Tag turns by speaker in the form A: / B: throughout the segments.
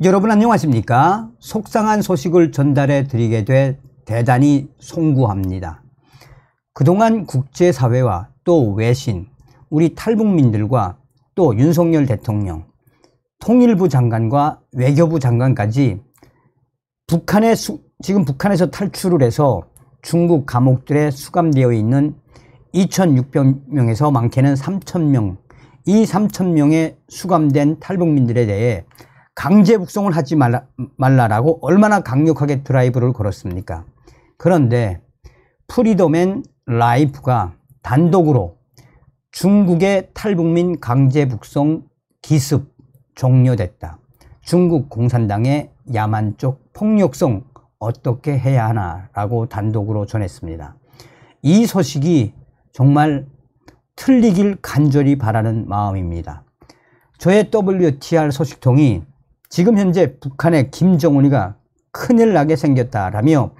A: 여러분 안녕하십니까? 속상한 소식을 전달해 드리게 돼 대단히 송구합니다. 그동안 국제사회와 또 외신, 우리 탈북민들과 또 윤석열 대통령, 통일부 장관과 외교부 장관까지 지금 북한에서 탈출을 해서 중국 감옥들에 수감되어 있는 2,600명에서 많게는 3,000명, 이 3,000명의 수감된 탈북민들에 대해 강제 북송을 하지 말라라고 얼마나 강력하게 드라이브를 걸었습니까? 그런데 프리덤 앤 라이프가 단독으로 중국의 탈북민 강제 북송 기습 종료됐다. 중국 공산당의 야만적 폭력성 어떻게 해야 하나라고 단독으로 전했습니다. 이 소식이 정말 틀리길 간절히 바라는 마음입니다. 저의 WTR 소식통이 지금 현재 북한의 김정은이가 큰일 나게 생겼다라며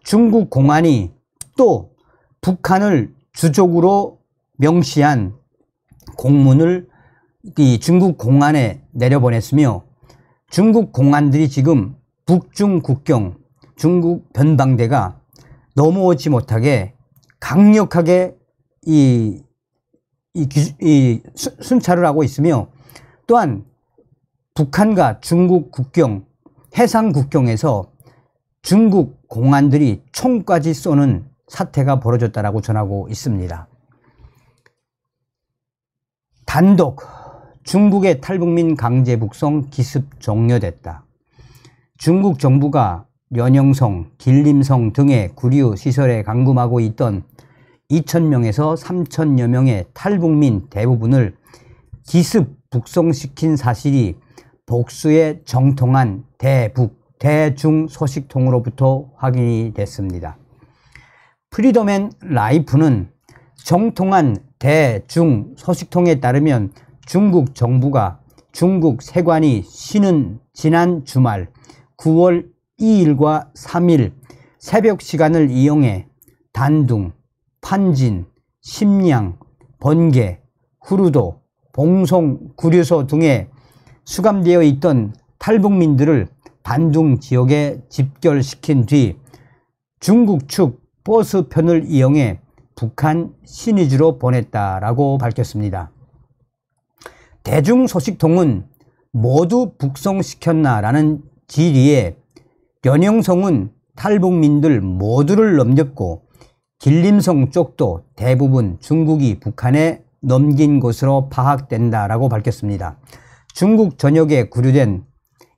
A: 중국 공안이 또 북한을 주적으로 명시한 공문을 이 중국 공안에 내려보냈으며 중국 공안들이 지금 북중 국경 중국 변방대가 넘어오지 못하게 강력하게 순찰을 하고 있으며 또한 북한과 중국 국경, 해상 국경에서 중국 공안들이 총까지 쏘는 사태가 벌어졌다라고 전하고 있습니다. 단독 중국의 탈북민 강제 북송 기습 종료됐다. 중국 정부가 련영성, 길림성 등의 구류 시설에 감금하고 있던 2,000명에서 3,000여 명의 탈북민 대부분을 기습 북송시킨 사실이 복수의 정통한 대중 소식통으로부터 확인이 됐습니다. 프리덤 앤 라이프는 정통한 대중 소식통에 따르면 중국 정부가 중국 세관이 쉬는 지난 주말 9월 2일과 3일 새벽 시간을 이용해 단둥, 판진, 심양, 번개, 후르도, 봉송, 구류소 등에 수감되어 있던 탈북민들을 단둥 지역에 집결시킨 뒤 중국 측 버스편을 이용해 북한 신의주로 보냈다라고 밝혔습니다. 대중소식통은 모두 북송시켰나라는 질의에 련영성은 탈북민들 모두를 넘겼고 길림성 쪽도 대부분 중국이 북한에 넘긴 것으로 파악된다라고 밝혔습니다. 중국 전역에 구류된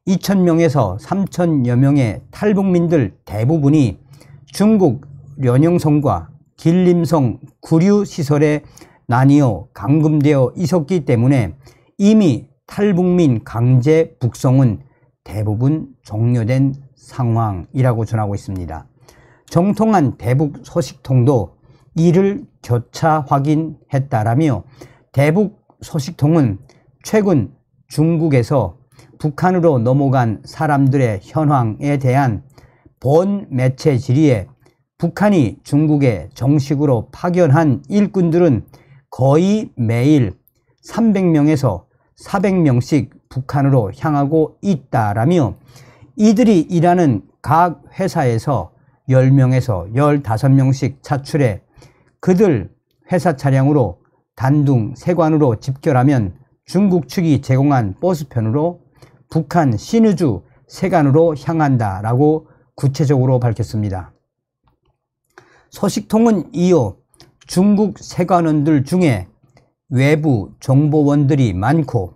A: 2,000명에서 3,000여 명의 탈북민들 대부분이 중국 련영성과 길림성 구류시설에 나뉘어 감금되어 있었기 때문에 이미 탈북민 강제 북송은 대부분 종료된 상황이라고 전하고 있습니다. 정통한 대북 소식통도 이를 교차 확인했다라며 대북 소식통은 최근 중국에서 북한으로 넘어간 사람들의 현황에 대한 본 매체 질의에 북한이 중국에 정식으로 파견한 일꾼들은 거의 매일 300명에서 400명씩 북한으로 향하고 있다라며 이들이 일하는 각 회사에서 10명에서 15명씩 차출해 그들 회사 차량으로 단둥 세관으로 집결하면 중국 측이 제공한 버스편으로 북한 신의주 세관으로 향한다라고 구체적으로 밝혔습니다. 소식통은 이어 중국 세관원들 중에 외부 정보원들이 많고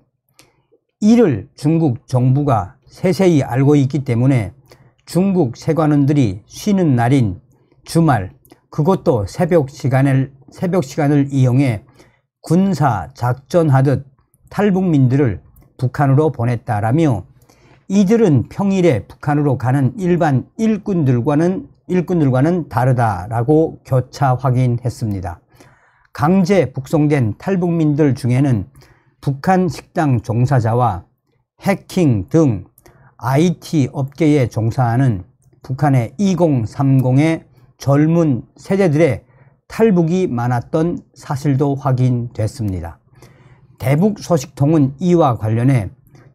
A: 이를 중국 정부가 세세히 알고 있기 때문에 중국 세관원들이 쉬는 날인 주말 그것도 새벽 시간을 이용해 군사 작전하듯 탈북민들을 북한으로 보냈다라며 이들은 평일에 북한으로 가는 일반 일꾼들과는 다르다라고 교차 확인했습니다. 강제 북송된 탈북민들 중에는 북한 식당 종사자와 해킹 등 IT 업계에 종사하는 북한의 2030의 젊은 세대들의 탈북이 많았던 사실도 확인됐습니다. 대북 소식통은 이와 관련해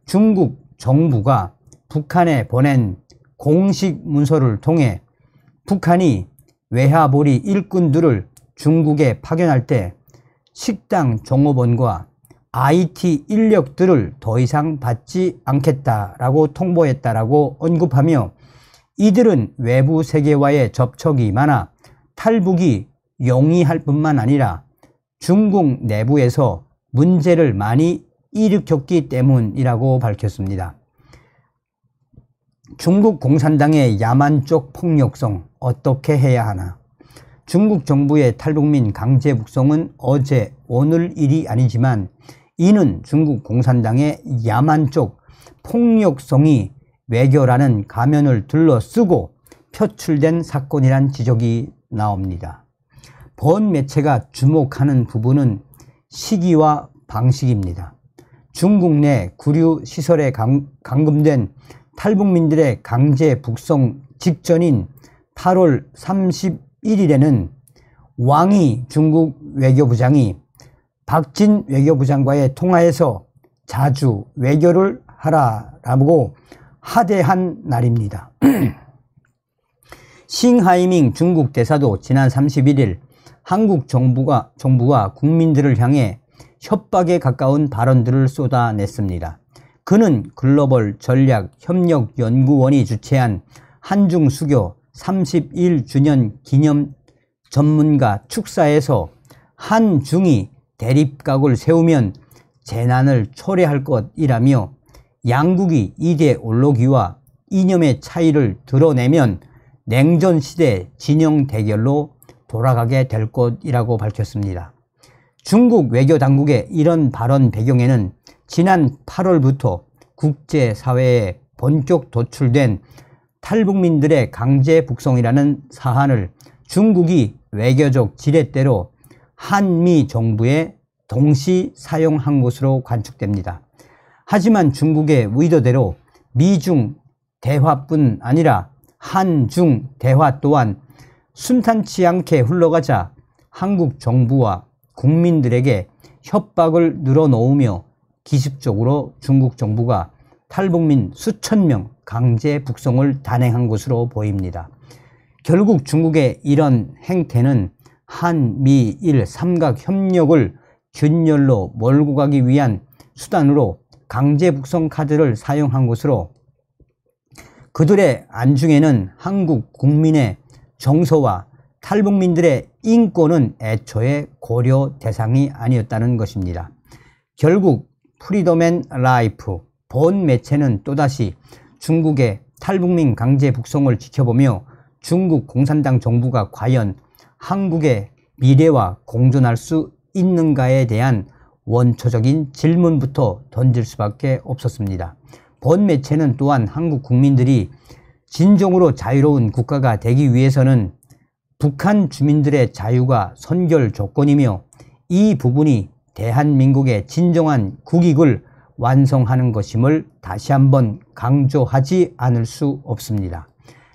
A: 중국 정부가 북한에 보낸 공식 문서를 통해 북한이 외화보리 일꾼들을 중국에 파견할 때 식당 종업원과 IT 인력들을 더 이상 받지 않겠다라고 통보했다라고 언급하며, 이들은 외부 세계와의 접촉이 많아 탈북이 용이할 뿐만 아니라 중국 내부에서 문제를 많이 일으켰기 때문이라고 밝혔습니다. 중국 공산당의 야만적 폭력성 어떻게 해야 하나? 중국 정부의 탈북민 강제 북송은 어제 오늘 일이 아니지만 이는 중국 공산당의 야만적 폭력성이 외교라는 가면을 둘러쓰고 표출된 사건이란 지적이 나옵니다. 본 매체가 주목하는 부분은 시기와 방식입니다. 중국 내 구류 시설에 감금된 탈북민들의 강제 북송 직전인 8월 31일에는 왕이 중국 외교부장이 박진 외교부장과의 통화에서 자주 외교를 하라라고 하대한 날입니다. 싱하이밍 중국 대사도 지난 31일 한국 정부와 국민들을 향해 협박에 가까운 발언들을 쏟아냈습니다. 그는 글로벌 전략 협력 연구원이 주최한 한중 수교 31주년 기념 전문가 축사에서 한중이 대립각을 세우면 재난을 초래할 것이라며 양국이 이데올로기와 이념의 차이를 드러내면 냉전시대 진영 대결로 돌아가게 될 것이라고 밝혔습니다. 중국 외교당국의 이런 발언 배경에는 지난 8월부터 국제사회에 본격 도출된 탈북민들의 강제 북송이라는 사안을 중국이 외교적 지렛대로 한미 정부에 동시 사용한 것으로 관측됩니다. 하지만 중국의 의도대로 미중 대화뿐 아니라 한중 대화 또한 순탄치 않게 흘러가자 한국 정부와 국민들에게 협박을 늘어놓으며 기습적으로 중국 정부가 탈북민 수천 명 강제 북송을 단행한 것으로 보입니다. 결국 중국의 이런 행태는 한미일 삼각협력을 균열로 몰고 가기 위한 수단으로 강제 북송 카드를 사용한 것으로, 그들의 안중에는 한국 국민의 정서와 탈북민들의 인권은 애초에 고려 대상이 아니었다는 것입니다. 결국 프리덤 앤 라이프 본 매체는 또다시 중국의 탈북민 강제 북송을 지켜보며 중국 공산당 정부가 과연 한국의 미래와 공존할 수 있는가에 대한 원초적인 질문부터 던질 수밖에 없었습니다. 본 매체는 또한 한국 국민들이 진정으로 자유로운 국가가 되기 위해서는 북한 주민들의 자유가 선결 조건이며 이 부분이 대한민국의 진정한 국익을 완성하는 것임을 다시 한번 강조하지 않을 수 없습니다.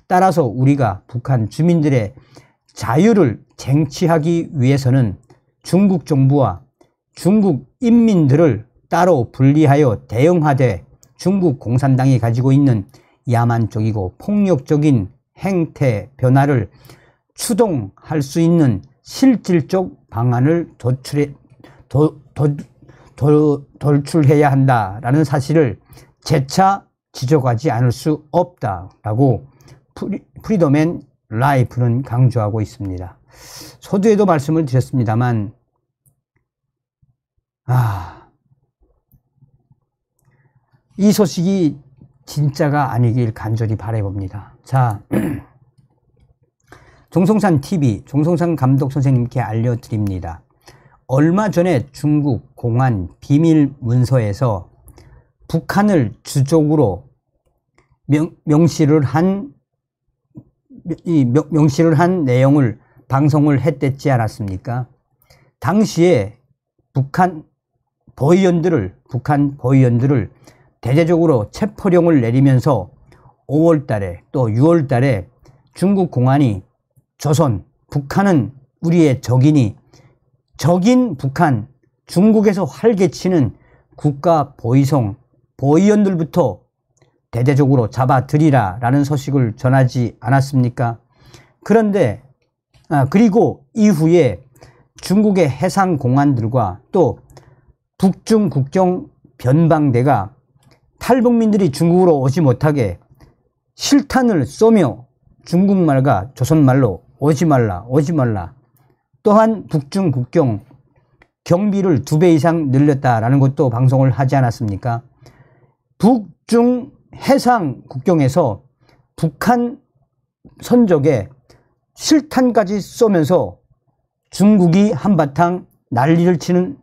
A: 따라서 우리가 북한 주민들의 자유를 쟁취하기 위해서는 중국 정부와 중국 인민들을 따로 분리하여 대응하되 중국 공산당이 가지고 있는 야만적이고 폭력적인 행태 변화를 추동할 수 있는 실질적 방안을 돌출해야 한다라는 사실을 재차 지적하지 않을 수 없다라고 프리덤 앤 라이프는 강조하고 있습니다. 서두에도 말씀을 드렸습니다만 이 소식이 진짜가 아니길 간절히 바라봅니다. 자, 종성산 TV, 종성산 감독 선생님께 알려드립니다. 얼마 전에 중국 공안 비밀 문서에서 북한을 주적으로 명시를 한 내용을 방송을 했댔지 않았습니까? 당시에 북한 보위원들을 대대적으로 체포령을 내리면서 5월 달에 또 6월 달에 중국 공안이 북한은 우리의 적이니 적인 북한, 중국에서 활개치는 국가 보위원들부터 대대적으로 잡아들이라 라는 소식을 전하지 않았습니까? 그런데 그리고 이후에 중국의 해상공안들과 또 북중 국경 변방대가 탈북민들이 중국으로 오지 못하게 실탄을 쏘며 중국말과 조선말로 오지 말라 오지 말라, 또한 북중 국경 경비를 2배 이상 늘렸다라는 것도 방송을 하지 않았습니까? 북중 해상 국경에서 북한 선적에 실탄까지 쏘면서 중국이 한바탕 난리를 치는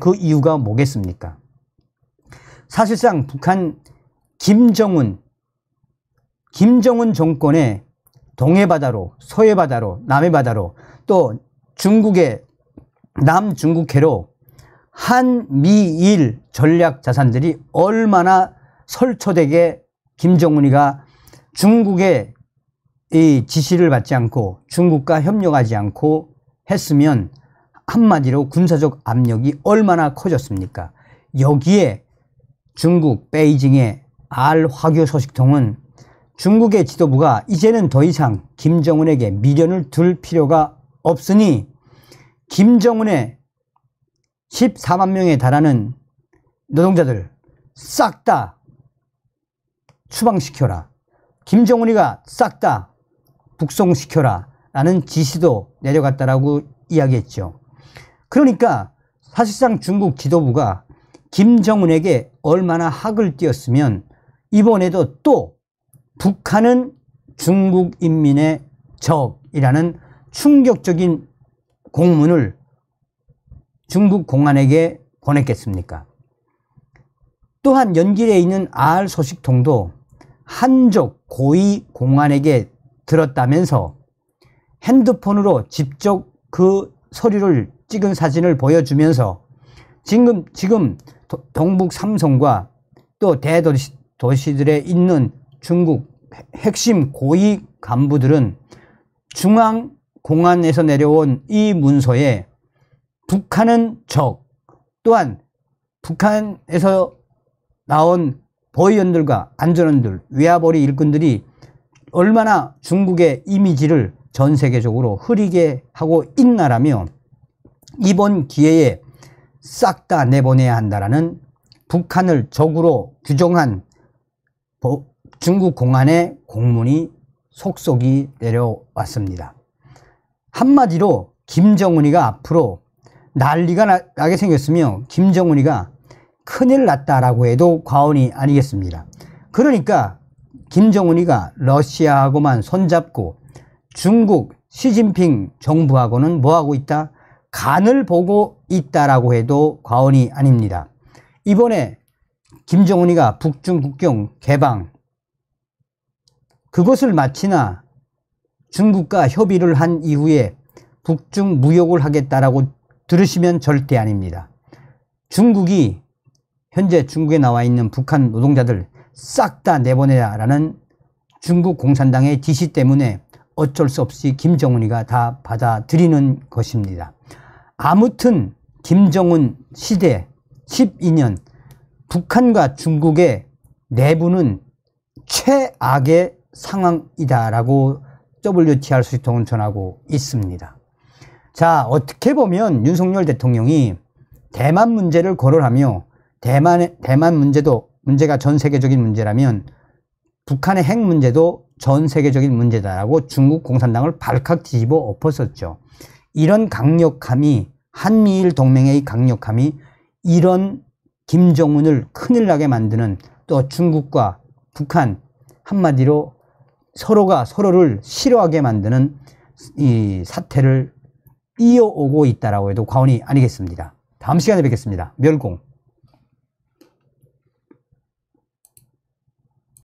A: 그 이유가 뭐겠습니까? 사실상 북한 김정은 정권의 동해바다로, 서해바다로, 남해바다로, 또 중국의 남중국해로 한미일 전략 자산들이 얼마나 설초되게 김정은이가 중국의 이 지시를 받지 않고 중국과 협력하지 않고 했으면 한마디로 군사적 압력이 얼마나 커졌습니까? 여기에 중국 베이징의 알화교 소식통은 중국의 지도부가 이제는 더 이상 김정은에게 미련을 둘 필요가 없으니 김정은의 14만 명에 달하는 노동자들 싹 다 추방시켜라, 김정은이가 싹 다 북송시켜라 라는 지시도 내려갔다라고 이야기했죠. 그러니까 사실상 중국 지도부가 김정은에게 얼마나 학을 띄었으면 이번에도 또 북한은 중국 인민의 적이라는 충격적인 공문을 중국 공안에게 보냈겠습니까? 또한 연길에 있는 알 소식통도 한족 고위 공안에게 들었다면서 핸드폰으로 직접 그 서류를 찍은 사진을 보여주면서 지금 동북 삼성과 또 대도시들에 있는 중국 핵심 고위 간부들은 중앙공안에서 내려온 이 문서에 북한은 적, 또한 북한에서 나온 보위원들과 안전원들, 외화벌이 일꾼들이 얼마나 중국의 이미지를 전 세계적으로 흐리게 하고 있나라며 이번 기회에 싹 다 내보내야 한다라는 북한을 적으로 규정한 중국 공안의 공문이 속속이 내려왔습니다. 한마디로 김정은이가 앞으로 난리가 나게 생겼으며 김정은이가 큰일 났다라고 해도 과언이 아니겠습니다. 그러니까 김정은이가 러시아하고만 손잡고 중국 시진핑 정부하고는 뭐하고 있다? 간을 보고 있다라고 해도 과언이 아닙니다. 이번에 김정은이가 북중 국경 개방 그것을 마치나 중국과 협의를 한 이후에 북중 무역을 하겠다라고 들으시면 절대 아닙니다. 중국이 현재 중국에 나와 있는 북한 노동자들 싹 다 내보내라라는 중국 공산당의 지시 때문에 어쩔 수 없이 김정은이가 다 받아들이는 것입니다. 아무튼 김정은 시대 12년 북한과 중국의 내부는 최악의 상황이다라고 WTR 소식통은 전하고 있습니다. 자, 어떻게 보면 윤석열 대통령이 대만 문제를 거론하며 대만 문제가 전 세계적인 문제라면 북한의 핵 문제도 전 세계적인 문제다라고 중국 공산당을 발칵 뒤집어 엎었었죠. 이런 강력함이 한미일 동맹의 강력함이 이런 김정은을 큰일 나게 만드는 또 중국과 북한 한마디로 서로가 서로를 싫어하게 만드는 이 사태를 이어오고 있다라고 해도 과언이 아니겠습니다. 다음 시간에 뵙겠습니다. 멸공.